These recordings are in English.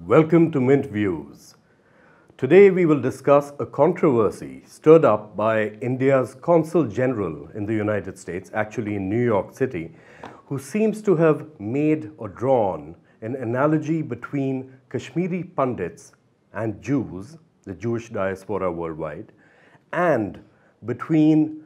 Welcome to Mint Views. Today we will discuss a controversy stirred up by India's Consul General in the United States, actually in New York City, who seems to have made or drawn an analogy between Kashmiri Pandits and Jews, the Jewish diaspora worldwide, and between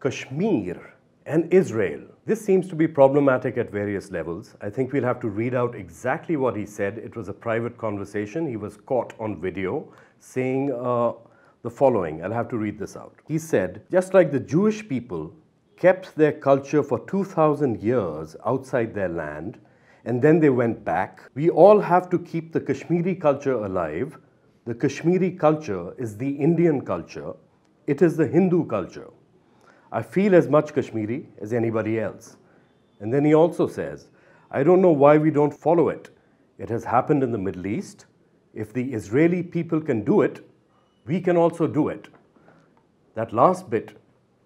Kashmir and Israel. This seems to be problematic at various levels. I think we'll have to read out exactly what he said. It was a private conversation. He was caught on video saying the following. I'll have to read this out. He said, just like the Jewish people kept their culture for 2,000 years outside their land, and then they went back, we all have to keep the Kashmiri culture alive. The Kashmiri culture is the Indian culture. It is the Hindu culture. I feel as much Kashmiri as anybody else. And then he also says, I don't know why we don't follow it. It has happened in the Middle East. If the Israeli people can do it, we can also do it. That last bit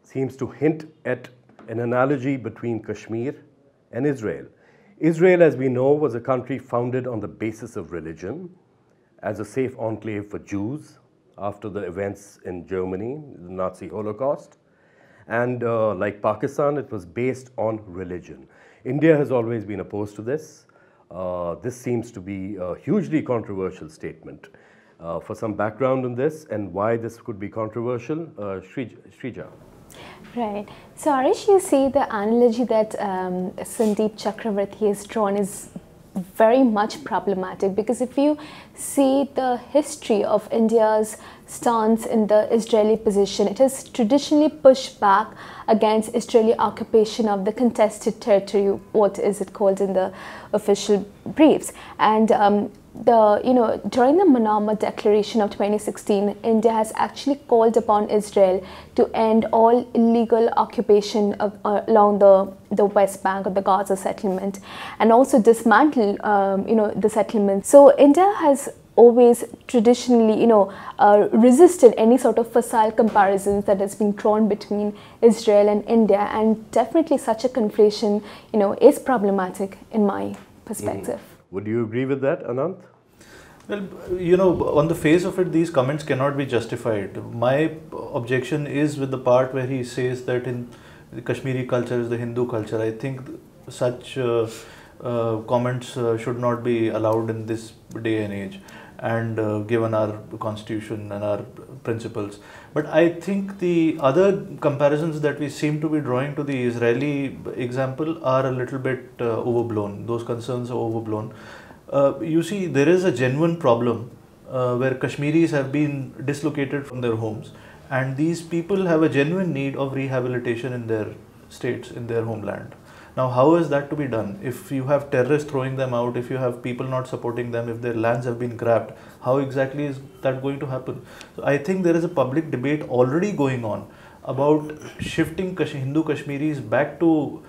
seems to hint at an analogy between Kashmir and Israel. Israel, as we know, was a country founded on the basis of religion as a safe enclave for Jews after the events in Germany, the Nazi Holocaust. And like Pakistan, it was based on religion. India has always been opposed to this. This seems to be a hugely controversial statement. For some background on this and why this could be controversial, Shrija. Right. So Arish, you see the analogy that Sandeep Chakravarty has drawn is very much problematic, because if you see the history of India's stance in the Israeli position, it has traditionally pushed back against Israeli occupation of the contested territory, what is it called in the official briefs. And during the Manama Declaration of 2016, India has actually called upon Israel to end all illegal occupation along the West Bank of the Gaza settlement, and also dismantle the settlement. So India has always traditionally resisted any sort of facile comparisons that has been drawn between Israel and India, and definitely such a conflation is problematic in my perspective. Would you agree with that, Anant? Well, on the face of it, these comments cannot be justified. My objection is with the part where he says that in the Kashmiri culture is the Hindu culture. I think such comments should not be allowed in this day and age, and given our constitution and our principles. But I think the other comparisons that we seem to be drawing to the Israeli example are a little bit overblown. Those concerns are overblown. You see, there is a genuine problem where Kashmiris have been dislocated from their homes, and these people have a genuine need of rehabilitation in their states, in their homeland. Now, how is that to be done? If you have terrorists throwing them out, if you have people not supporting them, if their lands have been grabbed, how exactly is that going to happen? So I think there is a public debate already going on about shifting Hindu Kashmiris back to,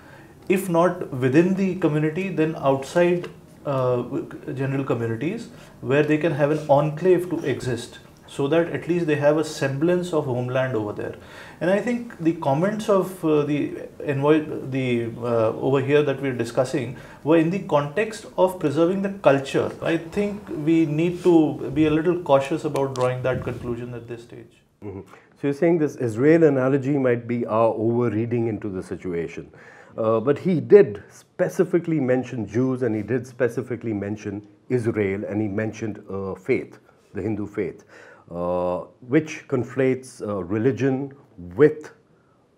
if not within the community, then outside general communities, where they can have an enclave to exist, so that at least they have a semblance of homeland over there. And I think the comments of over here that we're discussing were in the context of preserving the culture. I think we need to be a little cautious about drawing that conclusion at this stage. Mm-hmm. So you're saying this Israel analogy might be our over-reading into the situation. But he did specifically mention Jews, and he did specifically mention Israel, and he mentioned faith, the Hindu faith, which conflates religion with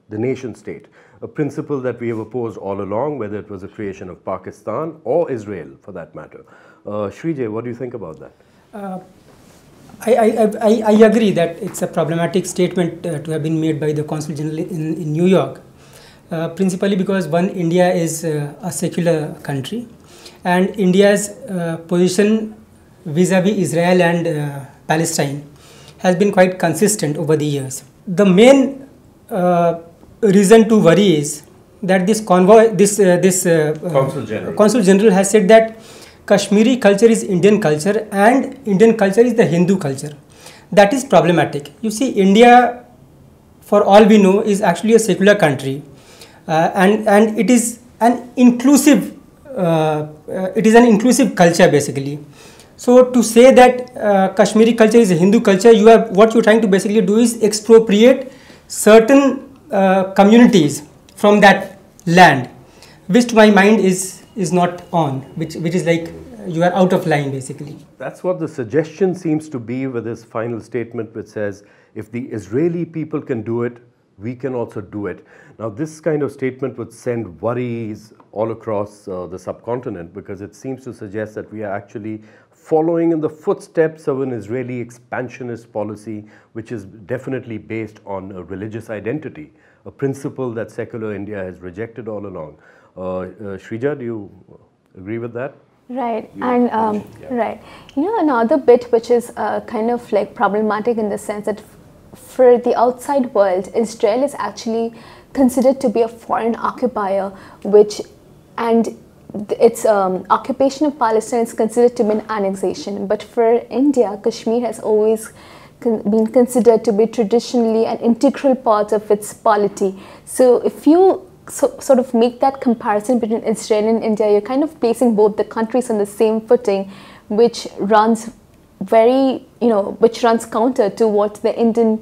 the nation state, a principle that we have opposed all along, whether it was the creation of Pakistan or Israel for that matter. Shrija, what do you think about that? I agree that it's a problematic statement to have been made by the Consul General in New York. Principally because India is a secular country, and India's position vis-a-vis Israel and Palestine has been quite consistent over the years. The main reason to worry is that this Consul General has said that Kashmiri culture is Indian culture and Indian culture is the Hindu culture. That is problematic. You see, India, for all we know, is actually a secular country. And it is an inclusive culture basically. So to say that Kashmiri culture is a Hindu culture, what you're trying to basically do is expropriate certain communities from that land, which to my mind is not on, which is like you are out of line basically. That's what the suggestion seems to be with this final statement, which says if the Israeli people can do it, we can also do it. Now this kind of statement would send worries all across the subcontinent, because it seems to suggest that we are actually following in the footsteps of an Israeli expansionist policy, which is definitely based on a religious identity, a principle that secular India has rejected all along. Shrija, do you agree with that? Right, and right. You know, another bit which is kind of like problematic in the sense that for the outside world, Israel is actually considered to be a foreign occupier, and its occupation of Palestine is considered to be an annexation. But for India, Kashmir has always been considered to be traditionally an integral part of its polity. So if you sort of make that comparison between Israel and India, you're kind of placing both the countries on the same footing, which runs which runs counter to what the Indian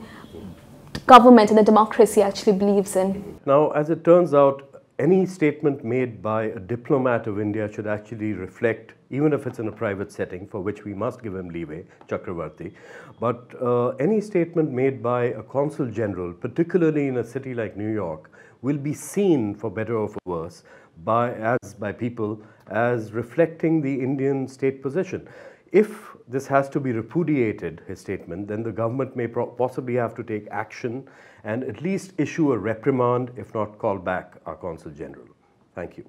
government and the democracy actually believes in. Now, as it turns out, any statement made by a diplomat of India should actually reflect, even if it's in a private setting, for which we must give him leeway, Chakravarty, but any statement made by a consul general, particularly in a city like New York, will be seen, for better or for worse, by people as reflecting the Indian state position. If this has to be repudiated, his statement, then the government may possibly have to take action and at least issue a reprimand, if not call back our consul general. Thank you.